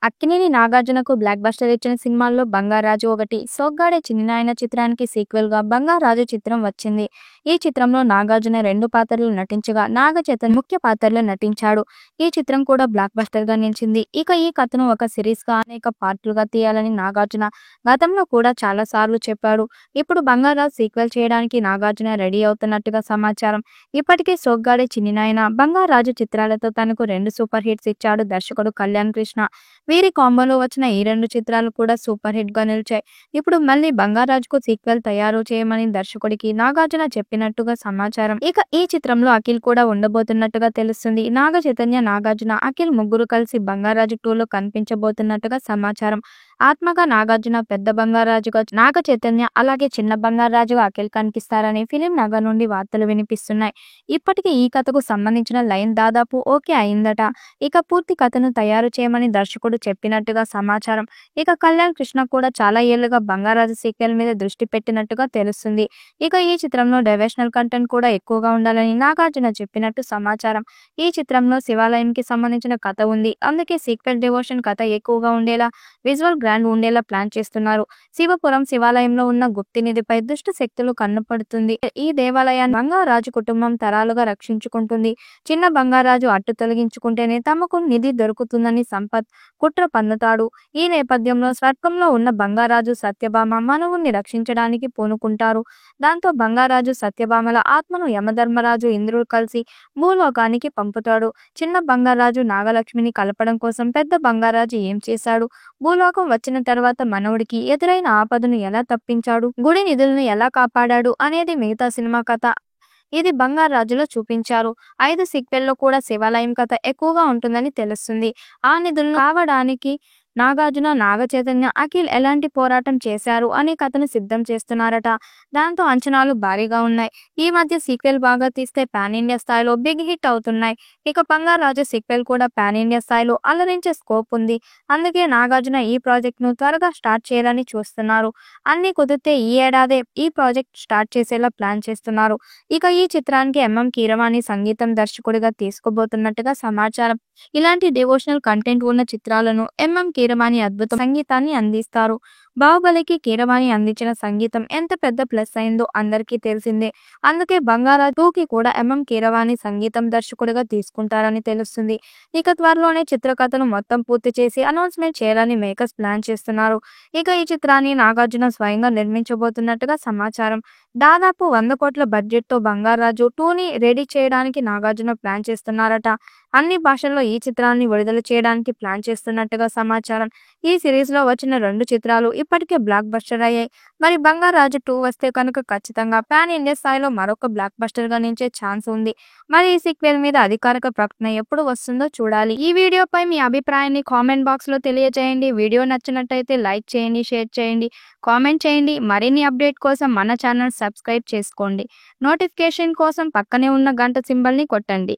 Akkineni నాగార్జునకు block buster ఇచ్చిన సినిమాల్లో బంగారాజు ఒకటి. సోగ్గాడే చిన్నినాయన చిత్రానికి సీక్వెల్ గా బంగారాజు చిత్రం వచ్చింది. ఈ చిత్రంలో నాగార్జున 2 పాత్రలు నటించగా నాగ చైతన్య ముఖ్య పాత్రలో నటించాడు. ఈ చిత్రం కూడా బ్లాక్ బస్టర్ గా నిలిచింది. ఇక ఈ కథను ఒక సిరీస్ గా అనేక పార్టులుగా తీయాలని నాగార్జున గతంలో కూడా చాలా సార్లు చెప్పాడు. ఇప్పుడు బంగారాజు సీక్వెల్ చేయడానికి నాగార్జున రెడీ అవుతున్నట్టుగా సమాచారం. ఇప్పటికే సోగ్గాడే చిన్నినాయన, బంగారాజు చిత్రాలతో తనకు 2 సూపర్ హిట్స్ ఇచ్చాడు దర్శకుడు కళ్యాణ్ కృష్ణ. వీరి కాంబోలో వచ్చిన ఈ 2 చిత్రాలు కూడా సూపర్ హిట్ గా నిలిచాయి. ఇప్పుడు మళ్ళీ బంగారాజుకు సీక్వెల్ తయారు చేయమని దర్శకుడికి నాగార్జున చెప్పినట్టుగా సమాచారం. ఇక ఈ చిత్రంలో అఖిల్ కూడా ఉండబోతున్నట్టుగా తెలుస్తుంది. నాగ చైతన్య, నాగార్జున, అఖిల్ ముగ్గురు కలిసి బంగారాజు 2లో కనిపించబోతున్నట్టుగా సమాచారం. ఆత్మగా నాగార్జున, పెద్ద బంగారాజుగా నాగ చైతన్య, అలాగే చిన్న బంగారాజుగా అఖిల్ కనిపిస్తారని ఫిలిం నగర్ నుండి వార్తలు వినిపిస్తున్నాయి. ఇప్పటికే ఈ కథకు సంబంధించిన లైన్ దాదాపు ఓకే అయిందట. ఇక పూర్తి కథను తయారు చేయమని దర్శకుడు చెప్పినట్టుగా సమాచారం. ఇక కళ్యాణ్ కృష్ణ కూడా చాలా ఏళ్లుగా బంగారాజు సీక్వెల్ మీద దృష్టి పెట్టినట్టుగా తెలుస్తుంది. ఇక ఈ చిత్రంలో డైవర్షనల్ కంటెంట్ కూడా ఎక్కువగా ఉండాలని నాగార్జున చెప్పినట్టు సమాచారం. ఈ చిత్రంలో శివాలయంకి సంబంధించిన కథ ఉంది. అందుకే సీక్వెల్ డివోషన్ కథ ఎక్కువగా ఉండేలా, విజువల్ గ్రాండ్ ఉండేలా ప్లాన్ చేస్తున్నారు. శివపురం శివాలయంలో ఉన్న గుప్తి నిధిపై దుష్ట శక్తులు కన్నుపడుతుంది. ఈ దేవాలయాన్ని బంగారాజు కుటుంబం తరాలుగా రక్షించుకుంటుంది. చిన్న బంగారాజు అట్టు తొలగించుకుంటేనే తమకు నిధి దొరుకుతుందని సంపత్ కుట్ర పన్నుతాడు. ఈ నేపథ్యంలో స్వర్గంలో ఉన్న బంగారాజు, సత్యభామ మనువుని రక్షించడానికి పూనుకుంటారు. దాంతో బంగారాజు, సత్యభామల ఆత్మను యమధర్మరాజు, ఇంద్రుడు కలిసి భూలోకానికి పంపుతాడు. చిన్న బంగారాజు నాగలక్ష్మిని కలపడం కోసం పెద్ద బంగారాజు ఏం చేశాడు? భూలోకం వచ్చిన తర్వాత మనవుడికి ఎదురైన ఆపదను ఎలా తప్పించాడు? గుడి నిధులను ఎలా కాపాడాడు అనేది మిగతా సినిమా కథ. ఇది బంగారాజులో చూపించారు. 5 సీక్వెల్లో కూడా శివాలయం కథ ఎక్కువగా ఉంటుందని తెలుస్తుంది. ఆ నిధులను కావడానికి నాగార్జున, నాగ చైతన్య, అఖిల్ ఎలాంటి పోరాటం చేశారు అనే కథను సిద్ధం చేస్తున్నారట. దాంతో అంచనాలు భారీగా ఉన్నాయి. ఈ మధ్య సీక్వెల్ బాగా తీస్తే పాన్ ఇండియా స్థాయిలో బిగ్ హిట్ అవుతున్నాయి. ఇక బంగారాజు సీక్వెల్ కూడా పాన్ ఇండియా స్థాయిలో అలరించే స్కోప్ ఉంది. అందుకే నాగార్జున ఈ ప్రాజెక్ట్ ను త్వరగా స్టార్ట్ చేయాలని చూస్తున్నారు. అన్ని కుదిరితే ఈ ఏడాదే ఈ ప్రాజెక్ట్ స్టార్ట్ చేసేలా ప్లాన్ చేస్తున్నారు. ఇక ఈ చిత్రానికి కీరవాణి సంగీతం దర్శకుడిగా తీసుకోబోతున్నట్టుగా సమాచారం. ఇలాంటి డివోషనల్ కంటెంట్ ఉన్న చిత్రాలను కీరవాణి అద్భుత సంగీతాన్ని అందిస్తారు. బాహుబలికి కీరవాణి అందించిన సంగీతం ఎంత పెద్ద ప్లస్ అయిందో అందరికీ తెలిసిందే. అందుకే బంగారాజు 2కి కూడా కీరవాణి సంగీతం దర్శకుడిగా తీసుకుంటారని తెలుస్తుంది. ఇక త్వరలోనే చిత్రకథను మొత్తం పూర్తి చేసి అనౌన్స్మెంట్ చేయాలని మేకర్స్ ప్లాన్ చేస్తున్నారు. ఇక ఈ చిత్రాన్ని నాగార్జున స్వయంగా నిర్మించబోతున్నట్టుగా సమాచారం. దాదాపు 100 కోట్ల బడ్జెట్ తో బంగారాజు 2ని రెడీ చేయడానికి నాగార్జున ప్లాన్ చేస్తున్నారట. అన్ని భాషల్లో ఈ చిత్రాన్ని విడుదల చేయడానికి ప్లాన్ చేస్తున్నట్టుగా సమాచారం. ఈ సిరీస్ లో వచ్చిన 2 చిత్రాలు ఇప్పటికే బ్లాక్ బస్టర్ అయ్యాయి. మరి బంగారాజు 2 వస్తే కనుక ఖచ్చితంగా పాన్ ఇండియా స్థాయిలో మరొక బ్లాక్ బస్టర్ గా నిలిచే ఛాన్స్ ఉంది. మరి ఈ సీక్వెల్ మీద అధికారిక ప్రకటన ఎప్పుడు వస్తుందో చూడాలి. ఈ వీడియోపై మీ అభిప్రాయాన్ని కామెంట్ బాక్స్ లో తెలియజేయండి. వీడియో నచ్చినట్టయితే లైక్ చేయండి, షేర్ చేయండి, కామెంట్ చేయండి. మరిన్ని అప్డేట్ కోసం మన ఛానల్ సబ్స్క్రైబ్ చేసుకోండి. నోటిఫికేషన్ కోసం పక్కనే ఉన్న గంట సింబల్ ని కొట్టండి.